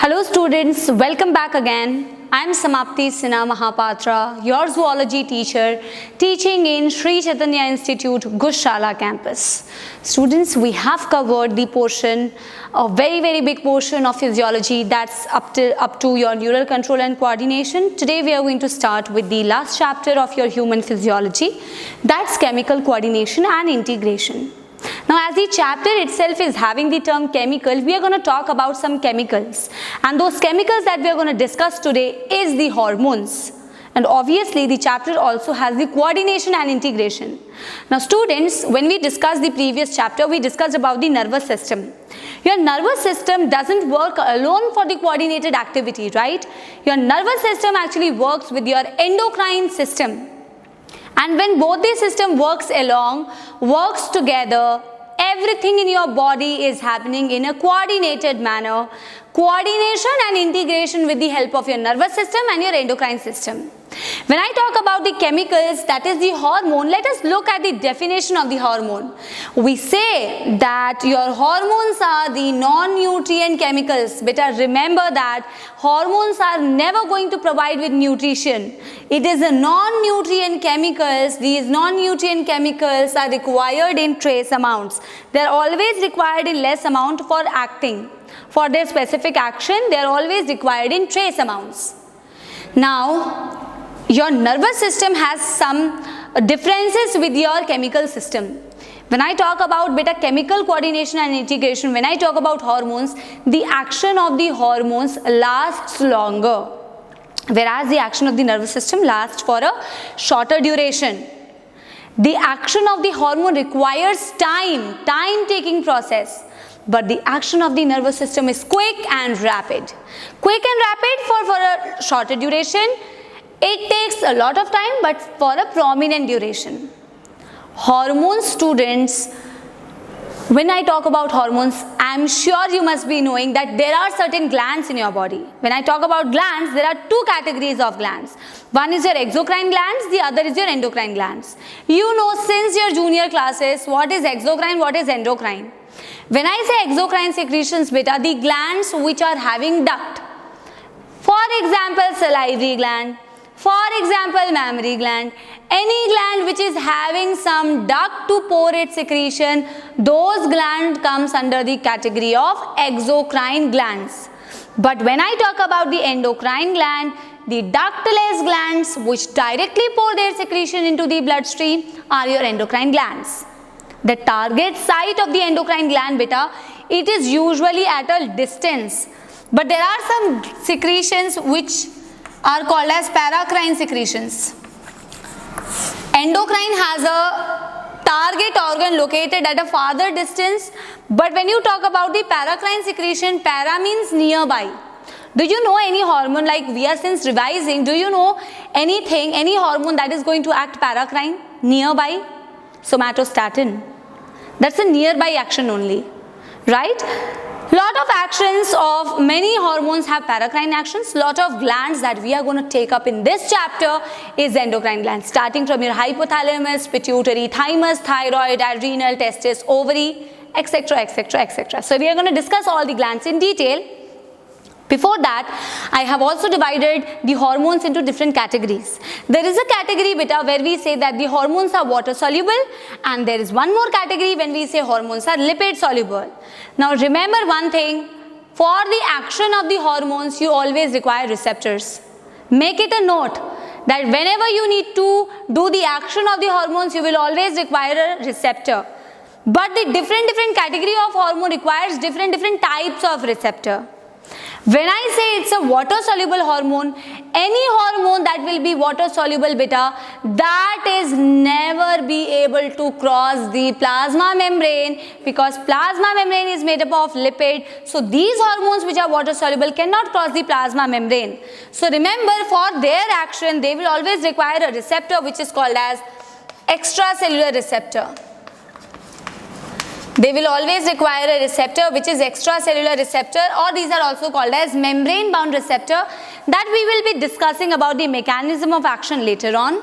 Hello students, welcome back again. I am Samapti Sinha Mahapatra, your zoology teacher, teaching in Sri Chaitanya Institute, Gushala campus. Students, we have covered the portion, a very big portion of physiology that's up to your neural control and coordination. Today we are going to start with the last chapter of your human physiology, that's chemical coordination and integration. Now, as the chapter itself is having the term chemical, we are going to talk about some chemicals. And those chemicals that we are going to discuss today is the hormones. And obviously, the chapter also has the coordination and integration. Now, students, when we discussed the previous chapter, we discussed about the nervous system. Your nervous system doesn't work alone for the coordinated activity, right? Your nervous system actually works with your endocrine system. And when both the system works together, everything in your body is happening in a coordinated manner. Coordination and integration with the help of your nervous system and your endocrine system. When I talk about the chemicals, that is the hormone, let us look at the definition of the hormone. We say that your hormones are the non-nutrient chemicals. Better remember that hormones are never going to provide with nutrition. It is a non-nutrient chemicals. These non-nutrient chemicals are required in trace amounts. They are always required in less amount for acting. For their specific action, they are always required in trace amounts. Now, your nervous system has some differences with your chemical system. When I talk about chemical coordination and integration, when I talk about hormones, the action of the hormones lasts longer, whereas the action of the nervous system lasts for a shorter duration. The action of the hormone requires time-taking process. But the action of the nervous system is quick and rapid. Quick and rapid for a shorter duration. It takes a lot of time, but for a prominent duration. Hormones, students, when I talk about hormones, I am sure you must be knowing that there are certain glands in your body. When I talk about glands, there are two categories of glands. One is your exocrine glands, the other is your endocrine glands. You know since your junior classes what is exocrine, what is endocrine. When I say exocrine secretions, the glands which are having duct. For example, salivary gland. For example, mammary gland. Any gland which is having some duct to pour its secretion, those gland comes under the category of exocrine glands. But when I talk about the endocrine gland, the ductless glands which directly pour their secretion into the bloodstream are your endocrine glands. The target site of the endocrine gland, it is usually at a distance. But there are some secretions which are called as paracrine secretions. Endocrine has a target organ located at a farther distance. But when you talk about the paracrine secretion, para means nearby. Do you know any hormone, like we are since revising, do you know anything, any hormone that is going to act paracrine, nearby? Somatostatin. That's a nearby action only, right? Lot of actions of many hormones have paracrine actions. Lot of glands that we are going to take up in this chapter is endocrine glands, starting from your hypothalamus, pituitary, thymus, thyroid, adrenal, testis, ovary, etc. So we are going to discuss all the glands in detail. Before that, I have also divided the hormones into different categories. There is a category where we say that the hormones are water soluble, and there is one more category when we say hormones are lipid soluble. Now remember one thing, for the action of the hormones you always require receptors. Make it a note that whenever you need to do the action of the hormones, you will always require a receptor. But the different category of hormone requires different types of receptor. When I say it's a water-soluble hormone, any hormone that will be water-soluble, that is never be able to cross the plasma membrane, because plasma membrane is made up of lipid. So these hormones which are water-soluble cannot cross the plasma membrane. So remember, for their action, they will always require a receptor which is called as extracellular receptor. They will always require a receptor which is extracellular receptor, or these are also called as membrane bound receptor, that we will be discussing about the mechanism of action later on.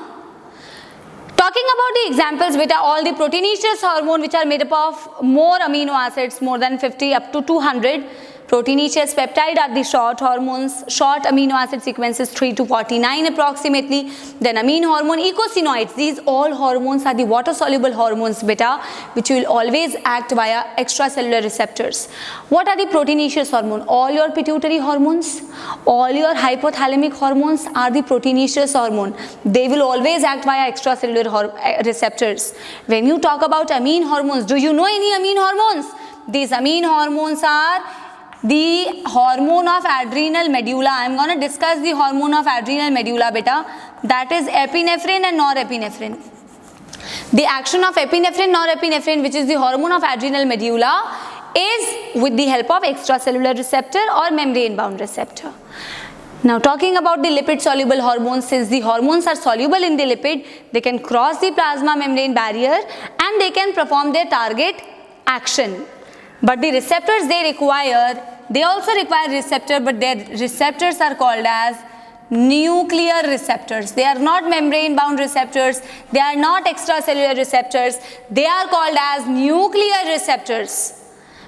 Talking about the examples, all the proteinaceous hormone which are made up of more amino acids, more than 50 up to 200, Proteinaceous peptide are the short hormones, short amino acid sequences 3 to 49 approximately. Then amine hormone, eicosanoids, these all hormones are the water soluble hormones beta, which will always act via extracellular receptors. What are the proteinaceous hormone? All your pituitary hormones, all your hypothalamic hormones are the proteinaceous hormone. They will always act via extracellular receptors. When you talk about amine hormones, do you know any amine hormones? These amine hormones are the hormone of adrenal medulla. I am going to discuss the hormone of adrenal medulla beta, that is epinephrine and norepinephrine. The action of epinephrine, norepinephrine, which is the hormone of adrenal medulla, is with the help of extracellular receptor or membrane bound receptor. Now talking about the lipid soluble hormones, since the hormones are soluble in the lipid, they can cross the plasma membrane barrier and they can perform their target action. But the receptors they require, they also require receptor, but their receptors are called as nuclear receptors. They are not membrane bound receptors, they are not extracellular receptors, they are called as nuclear receptors.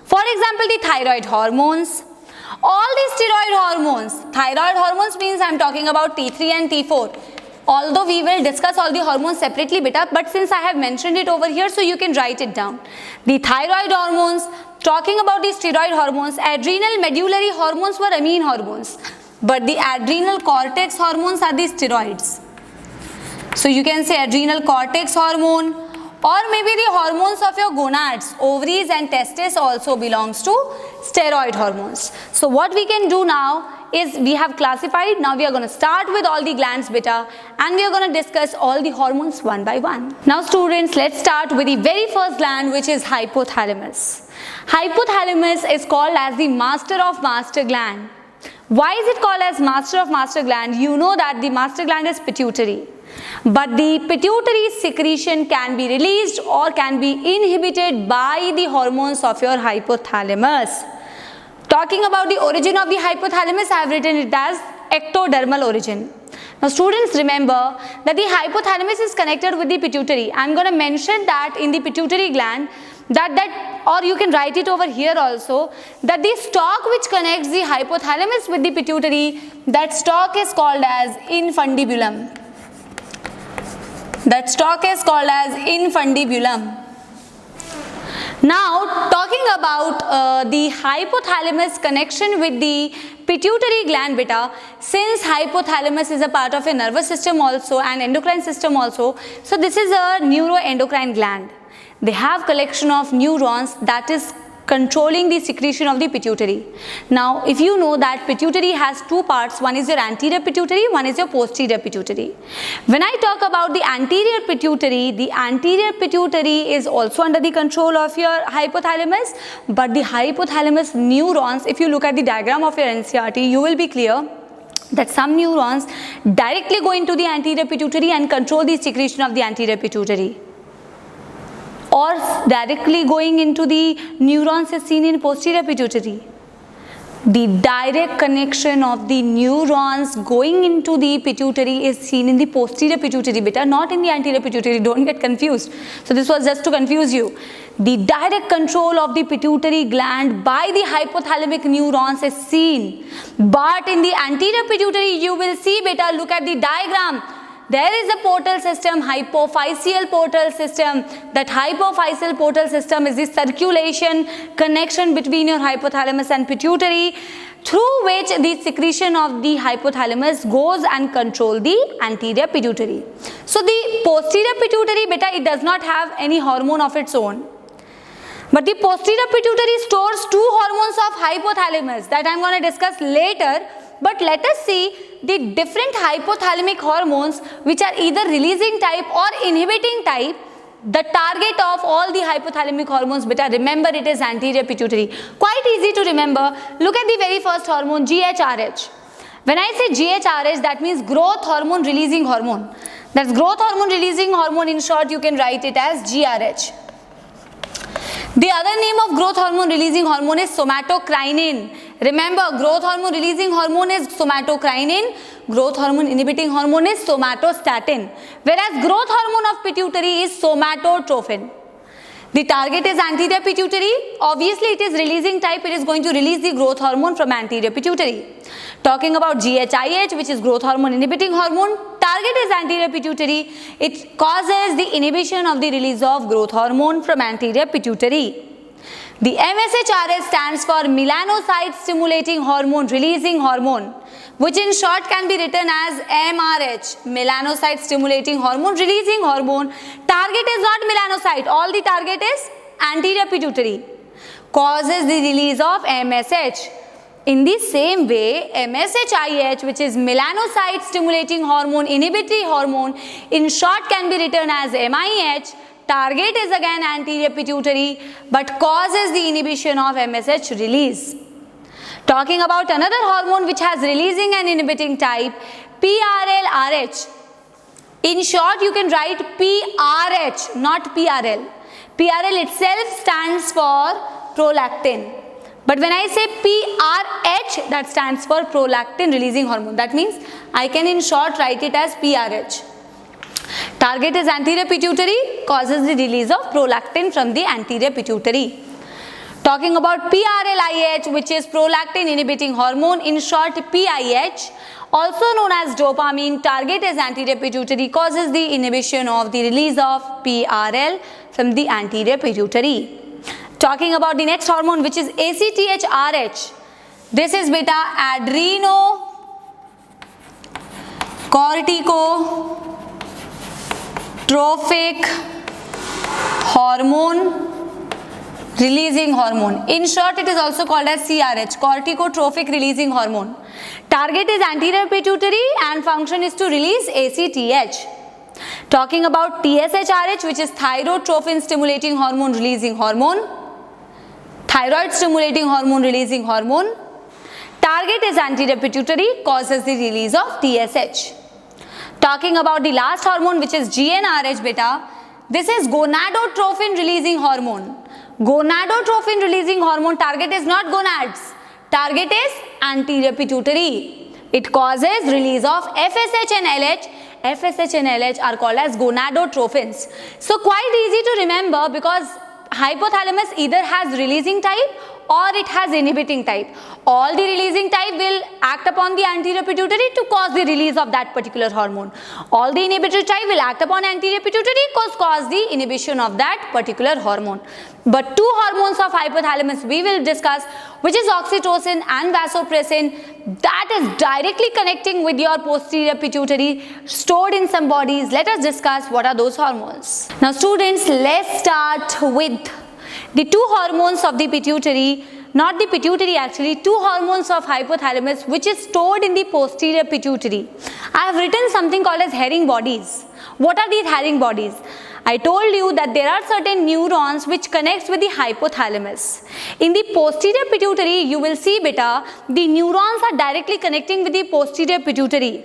For example, the thyroid hormones, all the steroid hormones. Thyroid hormones means I am talking about T3 and T4. Although we will discuss all the hormones separately beta, but since I have mentioned it over here, so you can write it down. The thyroid hormones, talking about the steroid hormones, adrenal medullary hormones were amine hormones, but the adrenal cortex hormones are the steroids. So you can say adrenal cortex hormone, or maybe the hormones of your gonads, ovaries and testes also belongs to steroid hormones. So what we can do now is we have classified, now we are going to start with all the glands beta and we are going to discuss all the hormones one by one. Now students, let's start with the very first gland, which is hypothalamus. Hypothalamus is called as the master of master gland. Why is it called as master of master gland? You know that the master gland is pituitary, but the pituitary secretion can be released or can be inhibited by the hormones of your hypothalamus. Talking about the origin of the hypothalamus, I have written it as ectodermal origin. Now students, remember that the hypothalamus is connected with the pituitary. I am going to mention that in the pituitary gland, or you can write it over here also, that the stalk which connects the hypothalamus with the pituitary, that stalk is called as infundibulum. That stalk is called as infundibulum. Now talking about the hypothalamus connection with the pituitary gland beta, since hypothalamus is a part of a nervous system also and endocrine system also, so this is a neuroendocrine gland. They have collection of neurons that is controlling the secretion of the pituitary. Now if you know that pituitary has two parts, one is your anterior pituitary, one is your posterior pituitary. When I talk about the anterior pituitary is also under the control of your hypothalamus, but the hypothalamus neurons, if you look at the diagram of your NCERT, you will be clear that some neurons directly go into the anterior pituitary and control the secretion of the anterior pituitary, or directly going into the neurons is seen in posterior pituitary. The direct connection of the neurons going into the pituitary is seen in the posterior pituitary beta, not in the anterior pituitary, don't get confused. So this was just to confuse you. The direct control of the pituitary gland by the hypothalamic neurons is seen, but in the anterior pituitary you will see beta, look at the diagram. There is a portal system, hypophyseal portal system. That hypophyseal portal system is the circulation connection between your hypothalamus and pituitary, through which the secretion of the hypothalamus goes and control the anterior pituitary. So the posterior pituitary beta, it does not have any hormone of its own, but the posterior pituitary stores two hormones of hypothalamus that I am going to discuss later. But let us see the different hypothalamic hormones which are either releasing type or inhibiting type. The target of all the hypothalamic hormones beta, remember it is anterior pituitary. Quite easy to remember. Look at the very first hormone, GHRH. When I say GHRH, that means growth hormone releasing hormone. That's growth hormone releasing hormone, in short you can write it as GRH. The other name of growth hormone releasing hormone is somatokinin. Remember, growth hormone releasing hormone is somatokinin, growth hormone inhibiting hormone is somatostatin, whereas growth hormone of pituitary is somatotrophin. The target is anterior pituitary. Obviously, it is releasing type. It is going to release the growth hormone from anterior pituitary. Talking about GHIH, which is growth hormone inhibiting hormone, target is anterior pituitary. It causes the inhibition of the release of growth hormone from anterior pituitary. The MSHRH stands for melanocyte stimulating hormone releasing hormone, which in short can be written as MRH, melanocyte stimulating hormone releasing hormone. Target is not melanocyte, all the target is anterior pituitary, causes the release of MSH. In the same way, MSHIH, which is melanocyte stimulating hormone inhibitory hormone, in short can be written as MIH. Target is again anterior pituitary but causes the inhibition of MSH release. Talking about another hormone which has releasing and inhibiting type, PRLRH. In short, you can write PRH, not PRL. PRL itself stands for prolactin. But when I say PRH, that stands for prolactin releasing hormone. That means I can in short write it as PRH. Target is anterior pituitary, causes the release of prolactin from the anterior pituitary. Talking about PRLIH, which is prolactin inhibiting hormone, in short PIH, also known as dopamine, target is anterior pituitary, causes the inhibition of the release of PRL from the anterior pituitary. Talking about the next hormone, which is ACTH-RH. This is beta adrenocorticotrophic hormone releasing hormone. In short, it is also called as CRH, corticotrophic releasing hormone. Target is anterior pituitary and function is to release ACTH. Talking about TSHRH, which is thyrotrophin stimulating hormone releasing hormone, thyroid stimulating hormone releasing hormone. Target is anterior pituitary, causes the release of TSH. Talking about the last hormone, which is GnRH beta, this is gonadotrophin releasing hormone. Gonadotrophin releasing hormone, target is not gonads, target is anterior pituitary. It causes release of FSH and LH. FSH and LH are called as gonadotrophins. So quite easy to remember because hypothalamus either has releasing type or it has inhibiting type. All the releasing type will act upon the anterior pituitary to cause the release of that particular hormone. All the inhibitory type will act upon anterior pituitary cause the inhibition of that particular hormone. But two hormones of hypothalamus we will discuss, which is oxytocin and vasopressin, that is directly connecting with your posterior pituitary, stored in some bodies. Let us discuss what are those hormones. Now students, let's start with the two hormones of the pituitary, not the pituitary actually, two hormones of hypothalamus which is stored in the posterior pituitary. I have written something called as Herring bodies. What are these Herring bodies? I told you that there are certain neurons which connects with the hypothalamus. In the posterior pituitary, you will see beta, the neurons are directly connecting with the posterior pituitary.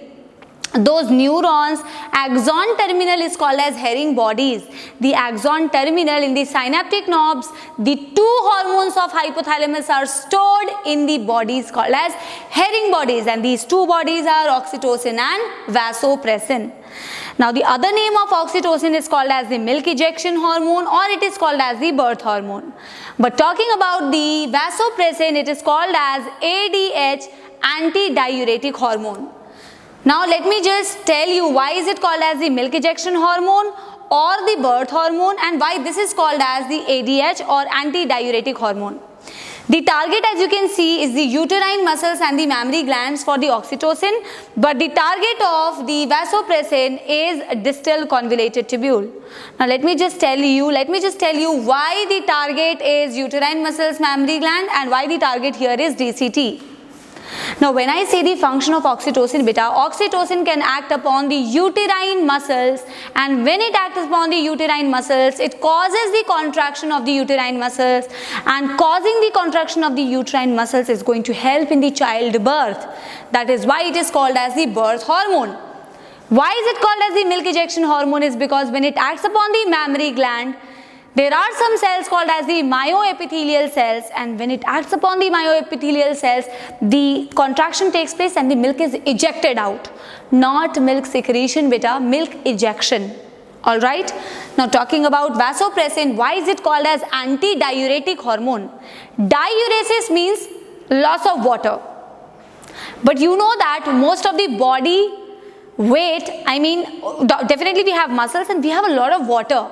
Those neurons, axon terminal is called as Herring bodies. The axon terminal in the synaptic knobs, the two hormones of hypothalamus are stored in the bodies called as Herring bodies, and these two bodies are oxytocin and vasopressin. Now the other name of oxytocin is called as the milk ejection hormone, or it is called as the birth hormone. But talking about the vasopressin, it is called as ADH, antidiuretic hormone. Now let me just tell you why is it called as the milk ejection hormone or the birth hormone, and why this is called as the ADH or antidiuretic hormone. The target, as you can see, is the uterine muscles and the mammary glands for the oxytocin, but the target of the vasopressin is distal convoluted tubule. Now let me just tell you why the target is uterine muscles, mammary gland, and why the target here is DCT. Now when I say the function of oxytocin beta, oxytocin can act upon the uterine muscles, and when it acts upon the uterine muscles, it causes the contraction of the uterine muscles, and causing the contraction of the uterine muscles is going to help in the childbirth. That is why it is called as the birth hormone. Why is it called as the milk ejection hormone is because when it acts upon the mammary gland, there are some cells called as the myoepithelial cells, and when it acts upon the myoepithelial cells, the contraction takes place and the milk is ejected out. Not milk secretion beta, milk ejection. All right. Now talking about vasopressin, why is it called as antidiuretic hormone? Diuresis means loss of water. But you know that most of the body weight, definitely we have muscles and we have a lot of water.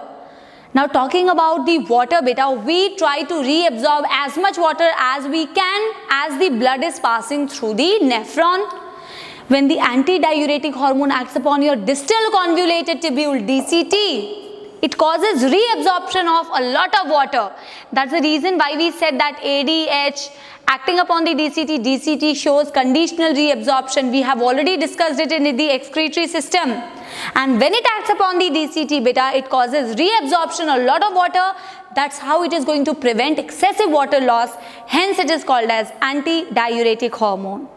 Now talking about the water beta, we try to reabsorb as much water as we can as the blood is passing through the nephron. When the antidiuretic hormone acts upon your distal convoluted tubule, DCT, it causes reabsorption of a lot of water. That's the reason why we said that ADH acting upon the DCT, DCT shows conditional reabsorption. We have already discussed it in the excretory system. And when it acts upon the DCT beta, it causes reabsorption a lot of water. That's how it is going to prevent excessive water loss. Hence it is called as antidiuretic hormone.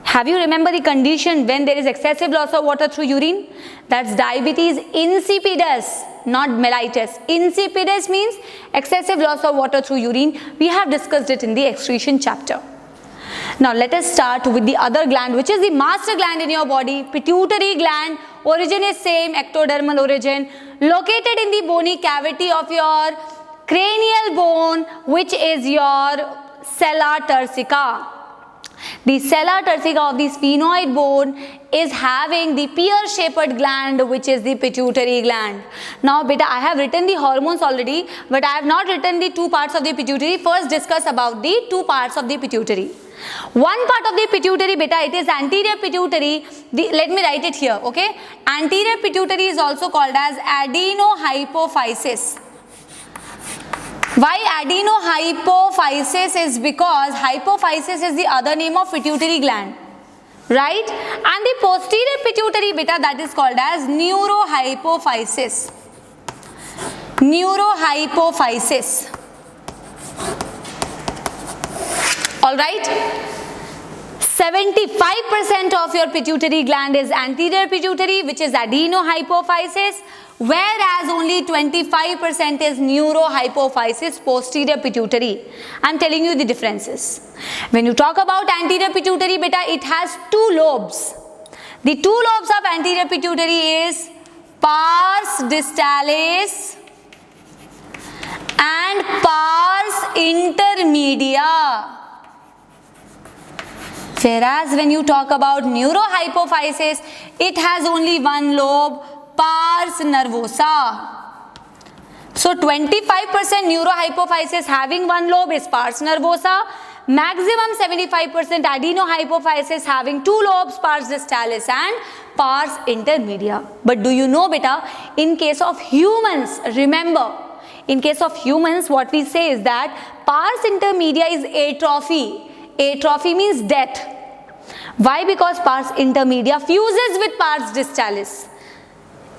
Have you remember the condition when there is excessive loss of water through urine? That's diabetes insipidus, not mellitus. Insipidus means excessive loss of water through urine. We have discussed it in the excretion chapter. Now let us start with the other gland, which is the master gland in your body, pituitary gland. Origin is same, ectodermal origin, located in the bony cavity of your cranial bone, which is your sella turcica. The sella turcica of the sphenoid bone is having the pear-shaped gland, which is the pituitary gland. Now beta, I have written the hormones already, but I have not written the two parts of the pituitary. First discuss about the two parts of the pituitary. One part of the pituitary beta, it is anterior pituitary. Let me write it here, okay? Anterior pituitary is also called as adenohypophysis. Why adenohypophysis is because hypophysis is the other name of pituitary gland, right? And the posterior pituitary beta, that is called as neurohypophysis. Neurohypophysis. All right. 75% of your pituitary gland is anterior pituitary, which is adenohypophysis, whereas only 25% is neurohypophysis, posterior pituitary. I am telling you the differences. When you talk about anterior pituitary beta, it has two lobes. The two lobes of anterior pituitary is pars distalis and pars intermedia. Whereas when you talk about neurohypophysis, it has only one lobe, pars nervosa. So 25% neurohypophysis having one lobe is pars nervosa. Maximum 75% adenohypophysis having two lobes, pars distalis and pars intermedia. But do you know beta, in case of humans, remember, in case of humans what we say is that pars intermedia is atrophy. Atrophy means death. Why? Because pars intermedia fuses with pars distalis.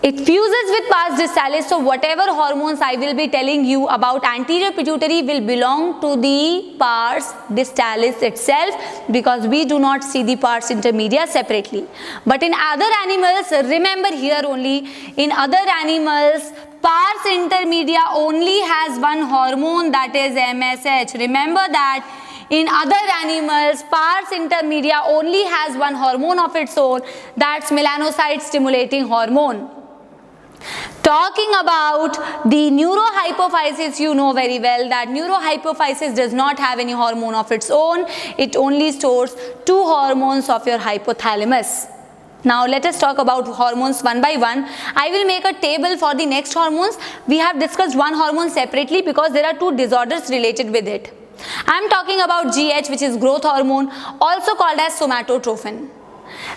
It fuses with pars distalis, so whatever hormones I will be telling you about anterior pituitary will belong to the pars distalis itself, because we do not see the pars intermedia separately. But in other animals, remember here only, in other animals, pars intermedia only has one hormone, that is MSH. Remember that. In other animals, pars intermedia only has one hormone of its own, that's melanocyte stimulating hormone. Talking about the neurohypophysis, you know very well that neurohypophysis does not have any hormone of its own. It only stores two hormones of your hypothalamus. Now let us talk about hormones one by one. I will make a table for the next hormones. We have discussed one hormone separately because there are two disorders related with it. I am talking about GH, which is growth hormone, also called as somatotrophin.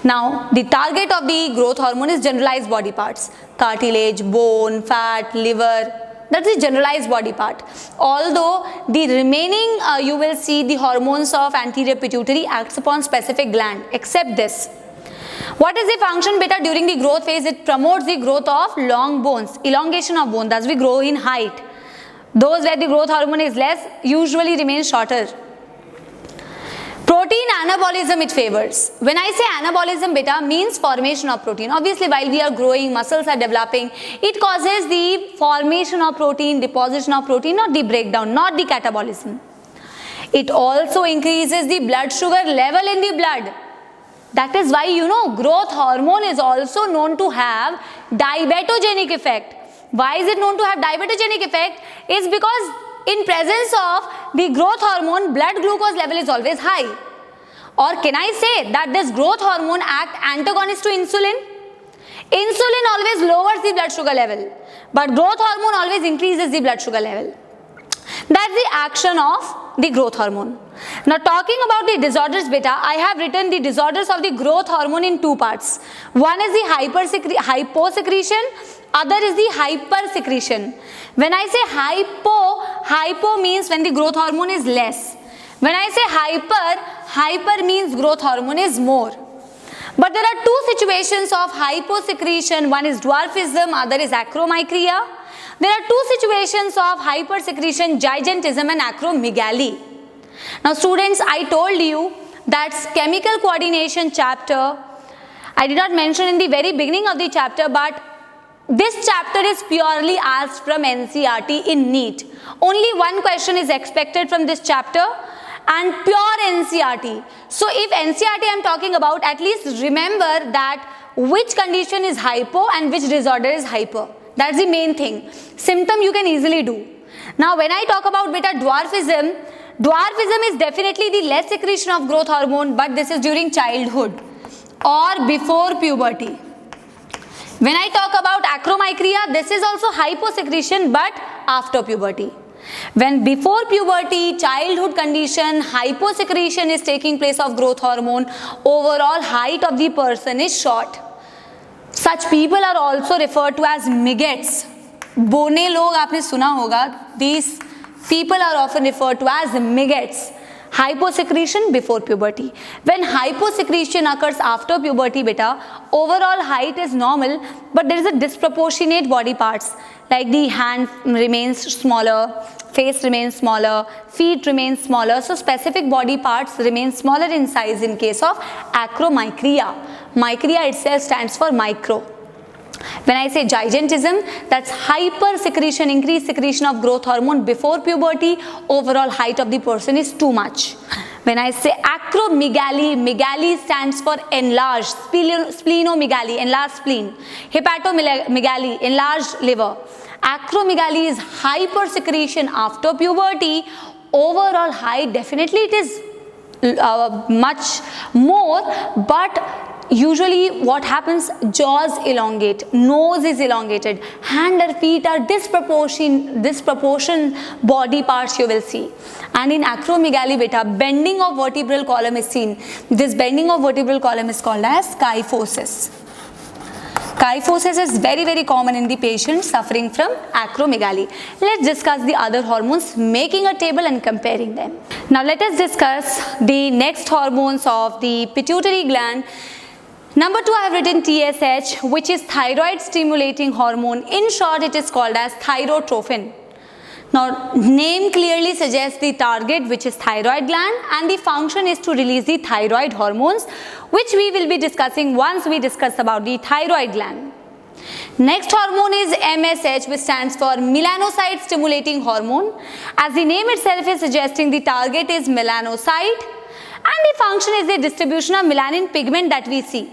Now, the target of the growth hormone is generalized body parts, cartilage, bone, fat, liver. That is generalized body part. Although the remaining, you will see the hormones of anterior pituitary acts upon specific gland, except this. What is the function beta during the growth phase? It promotes the growth of long bones, elongation of bone, thus we grow in height. Those where the growth hormone is less usually remain shorter. Protein anabolism it favors. When I say anabolism beta means formation of protein. Obviously while we are growing, muscles are developing, it causes the formation of protein, deposition of protein, not the breakdown, not the catabolism. It also increases the blood sugar level in the blood. That is why, you know, growth hormone is also known to have diabetogenic effect. Why is it known to have diabetogenic effect? Is because in presence of the growth hormone, blood glucose level is always high. Or can I say that this growth hormone act antagonist to insulin? Insulin always lowers the blood sugar level, but growth hormone always increases the blood sugar level. That's the action of the growth hormone. Now talking about the disorders beta, I have written the disorders of the growth hormone in two parts. One is the hyposecretion, other is the hypersecretion. When I say hypo means when the growth hormone is less. When I say hyper means growth hormone is more. But there are two situations of hyposecretion. One is dwarfism, other is acromicria. There are two situations of hypersecretion, gigantism and acromegaly. Now students, I told you that chemical coordination chapter, I did not mention in the very beginning of the chapter, but this chapter is purely asked from NCERT in NEET. Only one question is expected from this chapter and pure NCERT. So if NCERT I am talking about, at least remember that which condition is hypo and which disorder is hyper. That's the main thing. Symptom you can easily do. Now when I talk about beta dwarfism, dwarfism is definitely the less secretion of growth hormone, but this is during childhood or before puberty. When I talk about acromicria, this is also hyposecretion but after puberty. When before puberty, childhood condition, hyposecretion is taking place of growth hormone, overall height of the person is short. Such people are also referred to as miggets. बोने लोग आपने सुना होगा. These people are often referred to as miggets. Hyposecretion before puberty. When hyposecretion occurs after puberty beta, overall height is normal, but there is a disproportionate body parts, like the hand remains smaller, face remains smaller, feet remain smaller, so specific body parts remain smaller in size in case of acromicria. Micria itself stands for micro. When I say gigantism, that's hypersecretion, increased secretion of growth hormone before puberty, overall height of the person is too much. When I say acromegaly, megaly stands for enlarged, splenomegaly, enlarged spleen, hepatomegaly, enlarged liver. Acromegaly is hypersecretion after puberty, overall height definitely it is much more, but usually what happens, jaws elongate, nose is elongated, hand or feet are disproportion body parts you will see. And in acromegaly beta, bending of vertebral column is seen. This bending of vertebral column is called as kyphosis. Kyphosis is very common in the patients suffering from acromegaly. Let's discuss the other hormones, making a table and comparing them. Now let us discuss the next hormones of the pituitary gland. Number 2, I have written TSH, which is thyroid stimulating hormone. In short, it is called as thyrotrophin. Now, name clearly suggests the target, which is thyroid gland, and the function is to release the thyroid hormones, which we will be discussing once we discuss about the thyroid gland. Next hormone is MSH, which stands for melanocyte stimulating hormone. As the name itself is suggesting, the target is melanocyte, and the function is the distribution of melanin pigment that we see.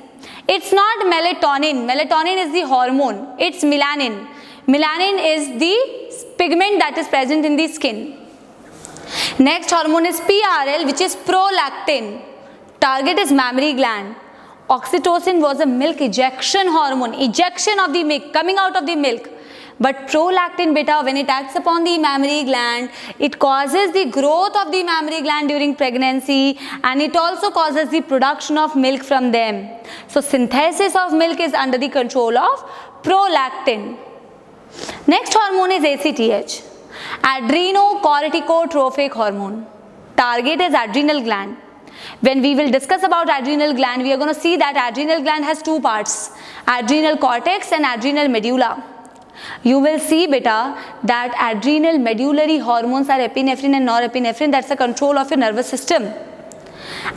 It's not melatonin. Melatonin is the hormone. It's melanin. Melanin is the pigment that is present in the skin. Next hormone is PRL, which is prolactin. Target is mammary gland. Oxytocin was a milk ejection hormone, ejection of the milk, coming out of the milk. But prolactin beta, when it acts upon the mammary gland, it causes the growth of the mammary gland during pregnancy, and it also causes the production of milk from them. So synthesis of milk is under the control of prolactin. Next hormone is ACTH, adrenocorticotropic hormone. Target is adrenal gland. When we will discuss about adrenal gland, we are going to see that adrenal gland has two parts, adrenal cortex and adrenal medulla. You will see beta that adrenal medullary hormones are epinephrine and norepinephrine. That's the control of your nervous system.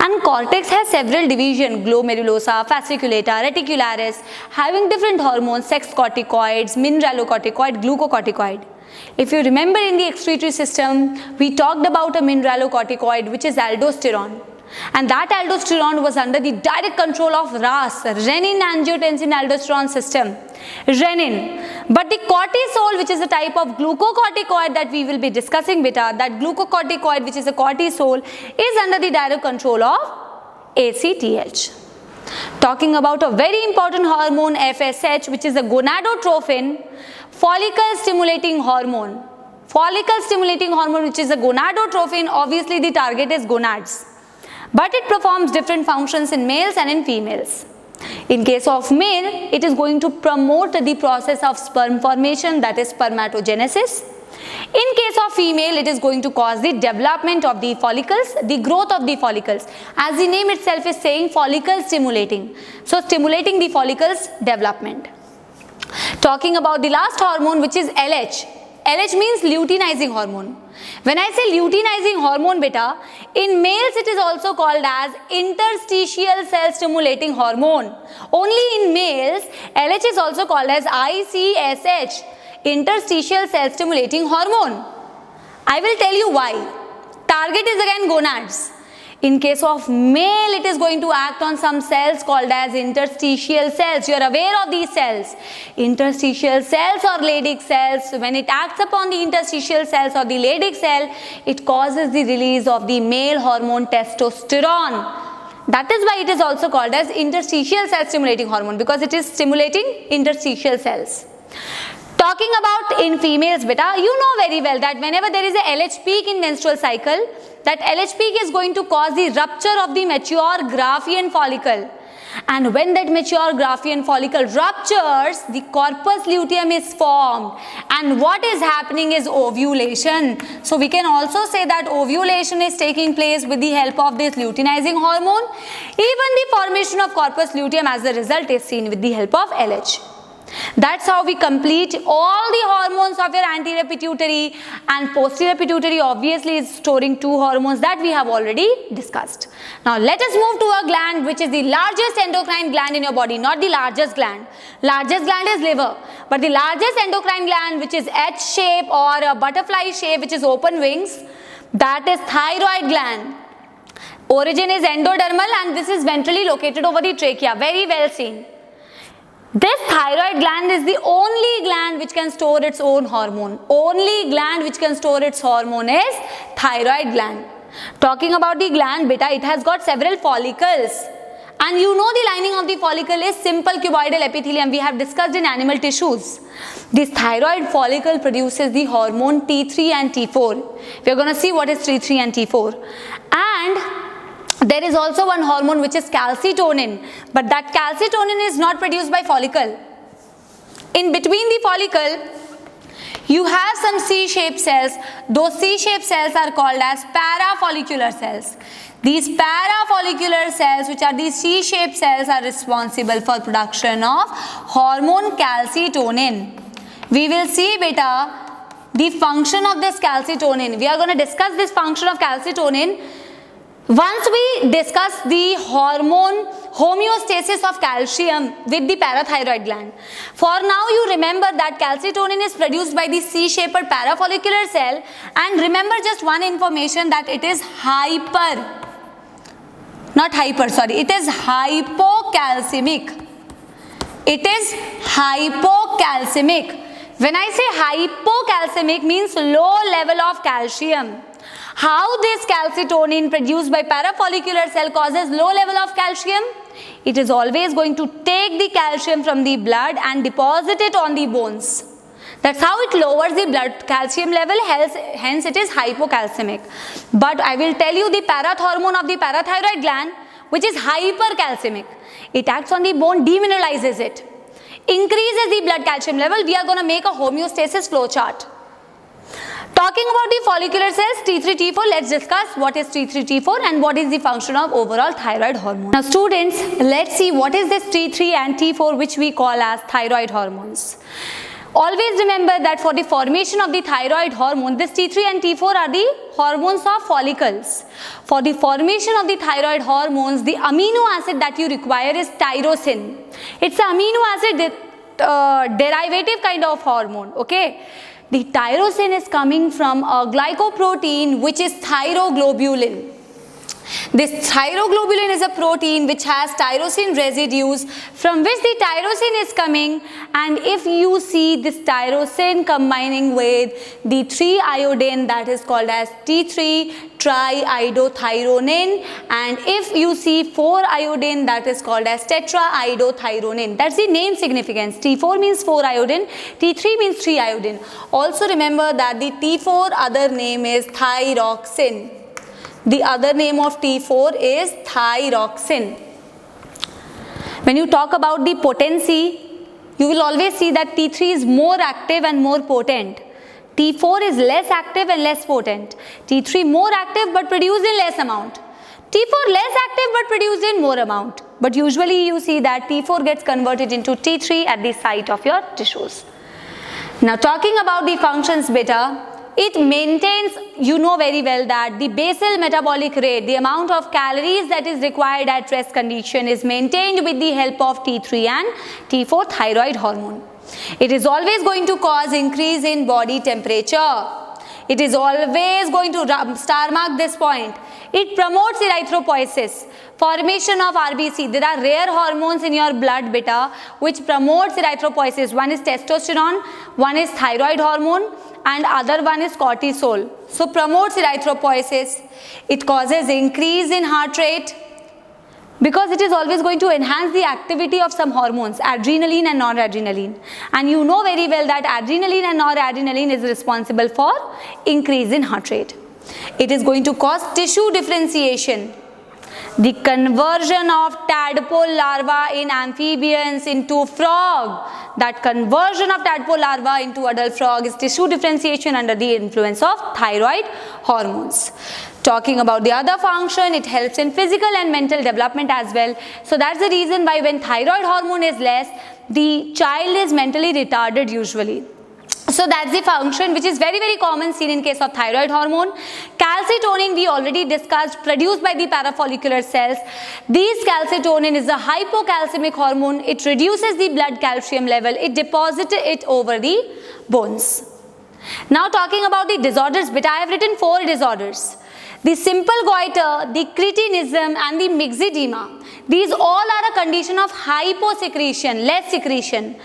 And cortex has several divisions, glomerulosa, fasciculata, reticularis, having different hormones, sex corticoids, mineralocorticoid, glucocorticoid. If you remember in the excretory system, we talked about a mineralocorticoid, which is aldosterone. And that aldosterone was under the direct control of RAS, renin-angiotensin-aldosterone system. Renin. But the cortisol, which is a type of glucocorticoid that we will be discussing beta, that glucocorticoid, which is a cortisol, is under the direct control of ACTH. Talking about a very important hormone, FSH, which is a gonadotrophin, follicle stimulating hormone. Follicle stimulating hormone, which is a gonadotrophin, obviously the target is gonads. But it performs different functions in males and in females. In case of male, it is going to promote the process of sperm formation, that is spermatogenesis. In case of female, it is going to cause the development of the follicles, the growth of the follicles. As the name itself is saying, follicle stimulating. So stimulating the follicles development. Talking about the last hormone, which is LH. LH means luteinizing hormone. When I say luteinizing hormone beta, in males it is also called as interstitial cell stimulating hormone. Only in males, LH is also called as ICSH, interstitial cell stimulating hormone. I will tell you why. Target is again gonads. In case of male, it is going to act on some cells called as interstitial cells. You are aware of these cells. Interstitial cells or Leydig cells, when it acts upon the interstitial cells or the Leydig cell, it causes the release of the male hormone testosterone. That is why it is also called as interstitial cell stimulating hormone, because it is stimulating interstitial cells. Talking about in females beta, you know very well that whenever there is a LH peak in menstrual cycle, that LH peak is going to cause the rupture of the mature Graafian follicle. And when that mature Graafian follicle ruptures, the corpus luteum is formed. And what is happening is ovulation. So we can also say that ovulation is taking place with the help of this luteinizing hormone. Even the formation of corpus luteum as a result is seen with the help of LH. That's how we complete all the hormones of your anterior pituitary, and posterior pituitary obviously is storing two hormones that we have already discussed. Now let us move to a gland which is the largest endocrine gland in your body, not the largest gland. Largest gland is liver, but the largest endocrine gland, which is H shape or a butterfly shape, which is open wings, that is thyroid gland. Origin is endodermal and this is ventrally located over the trachea, very well seen. This thyroid gland is the only gland which can store its own hormone. Only gland which can store its hormone is thyroid gland. Talking about the gland beta, it has got several follicles. And you know the lining of the follicle is simple cuboidal epithelium. We have discussed in animal tissues. This thyroid follicle produces the hormone T3 and T4. We are going to see what is T3 and T4. And there is also one hormone which is calcitonin, but that calcitonin is not produced by follicle. In between the follicle, you have some C-shaped cells. Those C-shaped cells are called as parafollicular cells. These parafollicular cells, which are these C-shaped cells, are responsible for production of hormone calcitonin. We will see beta the function of this calcitonin. We are going to discuss this function of calcitonin once we discuss the hormone homeostasis of calcium with the parathyroid gland. For now, you remember that calcitonin is produced by the C-shaped parafollicular cell, and remember just one information, that it is it is hypocalcemic. It is hypocalcemic. When I say hypocalcemic, means low level of calcium. How this calcitonin produced by parafollicular cell causes low level of calcium? It is always going to take the calcium from the blood and deposit it on the bones. That's how it lowers the blood calcium level, hence it is hypocalcemic. But I will tell you the parathormone of the parathyroid gland, which is hypercalcemic. It acts on the bone, demineralizes it, increases the blood calcium level. We are going to make a homeostasis flow chart. Talking about the follicular cells, T3, T4, let's discuss what is T3, T4 and what is the function of overall thyroid hormone. Now students, let's see what is this T3 and T4, which we call as thyroid hormones. Always remember that for the formation of the thyroid hormone, this T3 and T4 are the hormones of follicles. For the formation of the thyroid hormones, the amino acid that you require is tyrosine. It's an amino acid derivative kind of hormone, okay? The tyrosine is coming from a glycoprotein which is thyroglobulin. This thyroglobulin is a protein which has tyrosine residues from which the tyrosine is coming, and if you see this tyrosine combining with the 3-iodine, that is called as T3 triiodothyronine, and if you see 4-iodine, that is called as tetraiodothyronine. That's the name significance. T4 means 4-iodine, T3 means 3-iodine. Also remember that the T4 other name is thyroxine. The other name of T4 is thyroxine. When you talk about the potency, you will always see that T3 is more active and more potent. T4 is less active and less potent. T3 more active but produced in less amount. T4 less active but produced in more amount. But usually you see that T4 gets converted into T3 at the site of your tissues. Now talking about the functions beta, it maintains, you know very well that the basal metabolic rate, the amount of calories that is required at rest condition, is maintained with the help of T3 and T4 thyroid hormone. It is always going to cause increase in body temperature. It is always going to star mark this point. It promotes erythropoiesis, formation of RBC. There are rare hormones in your blood beta which promotes erythropoiesis. One is testosterone, one is thyroid hormone, and other one is cortisol. So promotes erythropoiesis. It causes increase in heart rate because it is always going to enhance the activity of some hormones, adrenaline and noradrenaline. And you know very well that adrenaline and noradrenaline is responsible for increase in heart rate. It is going to cause tissue differentiation. The conversion of tadpole larva in amphibians into frog, that conversion of tadpole larva into adult frog is tissue differentiation under the influence of thyroid hormones. Talking about the other function, it helps in physical and mental development as well. So that's the reason why when thyroid hormone is less, the child is mentally retarded usually. So that's the function which is very, very common seen in case of thyroid hormone. Calcitonin we already discussed, produced by the parafollicular cells. This calcitonin is a hypocalcemic hormone. It reduces the blood calcium level. It deposits it over the bones. Now talking about the disorders beta, I have written 4 disorders. The simple goiter, the cretinism and the myxedema. These all are a condition of hyposecretion, less secretion.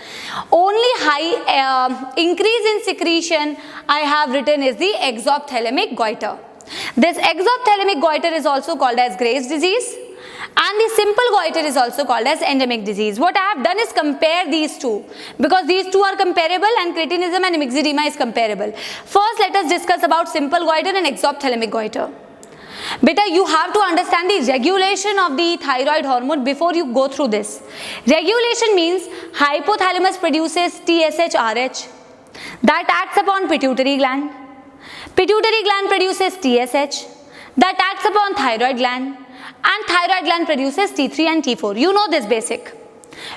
Only high increase in secretion I have written is the exophthalmic goiter. This exophthalmic goiter is also called as Graves' disease, and the simple goiter is also called as endemic disease. What I have done is compare these two because these two are comparable and cretinism and myxedema is comparable. First let us discuss about simple goiter and exophthalmic goiter. Beta, you have to understand the regulation of the thyroid hormone before you go through this. Regulation means hypothalamus produces TSH-RH that acts upon pituitary gland. Pituitary gland produces TSH that acts upon thyroid gland, and thyroid gland produces T3 and T4. You know this basic.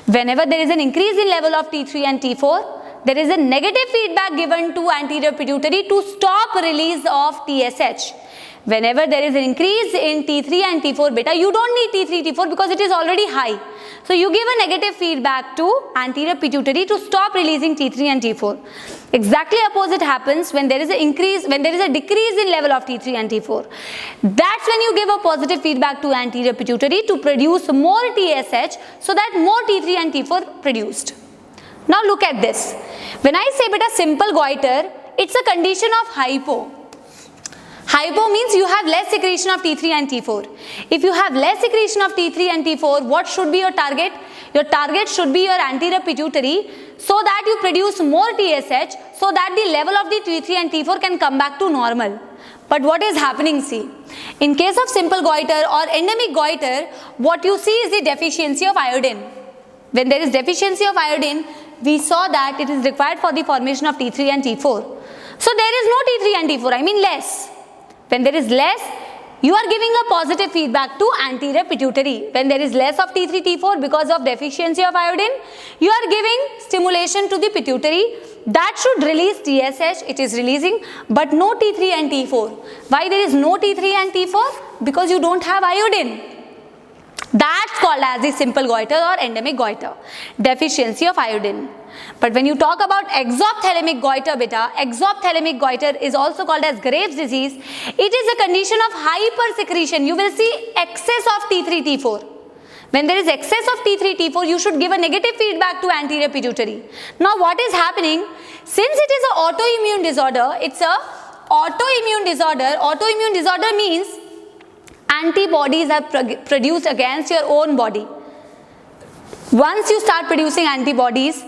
Whenever there is an increase in level of T3 and T4, there is a negative feedback given to anterior pituitary to stop release of TSH. Whenever there is an increase in T3 and T4 beta, you don't need T3, T4 because it is already high. So you give a negative feedback to anterior pituitary to stop releasing T3 and T4. Exactly opposite happens when there is a decrease in level of T3 and T4. That's when you give a positive feedback to anterior pituitary to produce more TSH so that more T3 and T4 produced. Now look at this. When I say beta simple goiter, it's a condition of hypo. Hypo means you have less secretion of T3 and T4. If you have less secretion of T3 and T4, what should be your target? Your target should be your anterior pituitary so that you produce more TSH so that the level of the T3 and T4 can come back to normal. But what is happening, see? In case of simple goiter or endemic goiter, what you see is the deficiency of iodine. When there is deficiency of iodine, we saw that it is required for the formation of T3 and T4. So there is no T3 and T4, I mean less. When there is less, you are giving a positive feedback to anterior pituitary. When there is less of T3, T4 because of deficiency of iodine, you are giving stimulation to the pituitary. That should release TSH, it is releasing, but no T3 and T4. Why there is no T3 and T4? Because you don't have iodine. That's called as the simple goiter or endemic goiter, deficiency of iodine. But when you talk about exophthalmic goiter, beta, exophthalmic goiter is also called as Graves' disease. It is a condition of hypersecretion. You will see excess of T3, T4. When there is excess of T3, T4, you should give a negative feedback to anterior pituitary. Now what is happening? Since it is an autoimmune disorder, it's a autoimmune disorder. Autoimmune disorder means antibodies are produced against your own body. Once you start producing antibodies,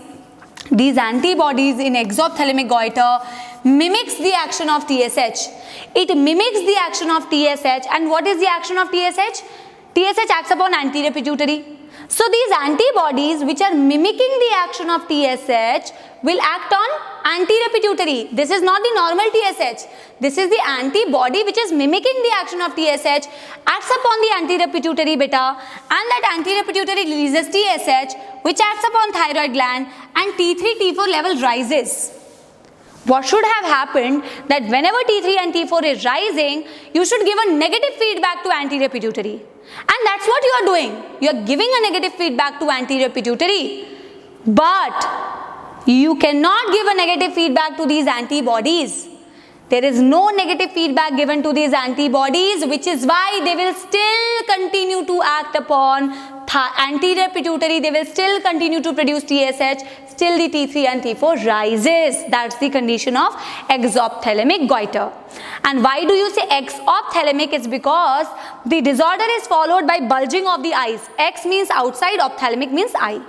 these antibodies in exophthalmic goiter mimics the action of TSH. It mimics the action of TSH, and what is the action of TSH? TSH acts upon anterior pituitary. So these antibodies which are mimicking the action of TSH will act on anterior pituitary. This is not the normal TSH. This is the antibody which is mimicking the action of TSH, acts upon the anterior pituitary beta, and that anterior pituitary releases TSH which acts upon thyroid gland, and T3, T4 level rises. What should have happened that whenever T3 and T4 is rising, you should give a negative feedback to anterior pituitary. And that's what you are doing. You are giving a negative feedback to anterior pituitary. But you cannot give a negative feedback to these antibodies. There is no negative feedback given to these antibodies, which is why they will still continue to act upon anterior pituitary. They will still continue to produce TSH. Still the T3 and T4 rises. That's the condition of exophthalmic goiter. And why do you say exophthalmic? It's because the disorder is followed by bulging of the eyes. X means outside, ophthalmic means eye.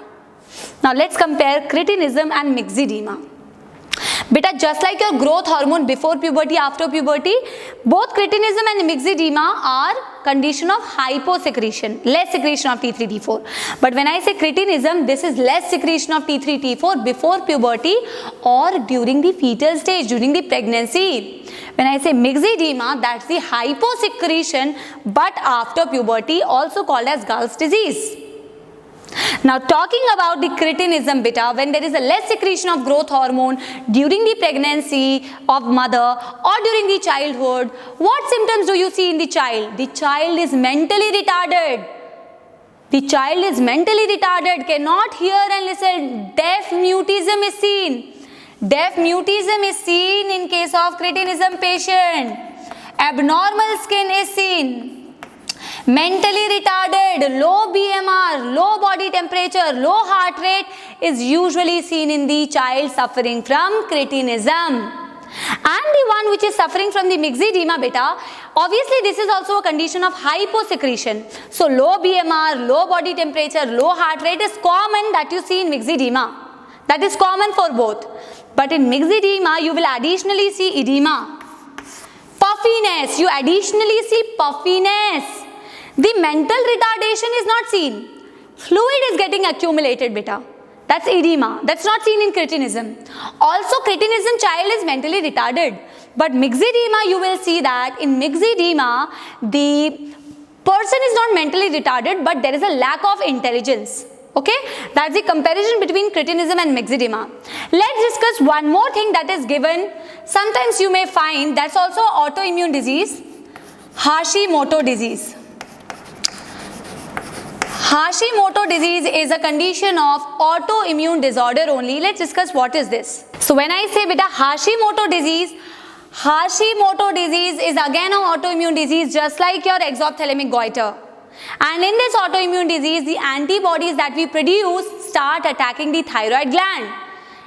Now let's compare cretinism and myxedema. Beta, just like your growth hormone before puberty, after puberty, both cretinism and myxedema are condition of hyposecretion, less secretion of T3, T4. But when I say cretinism, this is less secretion of T3, T4 before puberty or during the fetal stage, during the pregnancy. When I say myxedema, that's the hyposecretion but after puberty, also called as Gall's disease. Now talking about the cretinism beta, when there is a less secretion of growth hormone during the pregnancy of mother or during the childhood, what symptoms do you see in the child? The child is mentally retarded. The child is mentally retarded, cannot hear and listen. Deaf mutism is seen. Deaf mutism is seen in case of cretinism patient. Abnormal skin is seen. Mentally retarded, low BMR, low body temperature, low heart rate is usually seen in the child suffering from cretinism. And the one which is suffering from the myxedema beta, obviously this is also a condition of hyposecretion. So low BMR, low body temperature, low heart rate is common that you see in myxedema. That is common for both. But in myxedema, you will additionally see edema. Puffiness, you additionally see puffiness. The mental retardation is not seen. Fluid is getting accumulated beta. That's edema. That's not seen in cretinism. Also cretinism child is mentally retarded. But myxedema, you will see that in myxedema, the person is not mentally retarded, but there is a lack of intelligence. Okay, that's the comparison between cretinism and myxedema. Let's discuss one more thing that is given. Sometimes you may find that's also autoimmune disease, Hashimoto disease. Hashimoto disease is a condition of autoimmune disorder only. Let's discuss what is this. So when I say beta Hashimoto disease is again an autoimmune disease just like your exophthalmic goiter. And in this autoimmune disease, the antibodies that we produce start attacking the thyroid gland.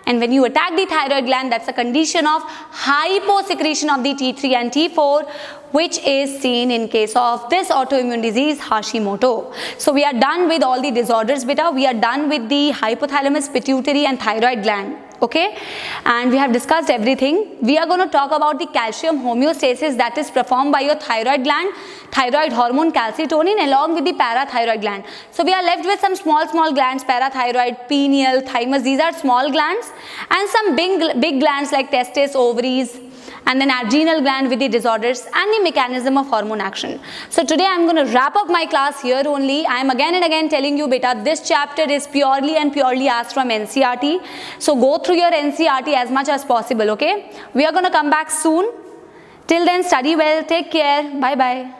And when you attack the thyroid gland, that's a condition of hyposecretion of the T3 and T4, which is seen in case of this autoimmune disease, Hashimoto. So we are done with all the disorders beta. We are done with the hypothalamus, pituitary and thyroid gland. Okay, and we have discussed everything. We are going to talk about the calcium homeostasis that is performed by your thyroid gland, thyroid hormone calcitonin along with the parathyroid gland. So we are left with some small glands, parathyroid, pineal, thymus. These are small glands, and some big glands like testes, ovaries, and then adrenal gland with the disorders and the mechanism of hormone action. So today I am going to wrap up my class here only. I am again and again telling you beta, this chapter is purely asked from NCERT. So go through your NCERT as much as possible, okay? We are going to come back soon. Till then, study well, take care, bye bye.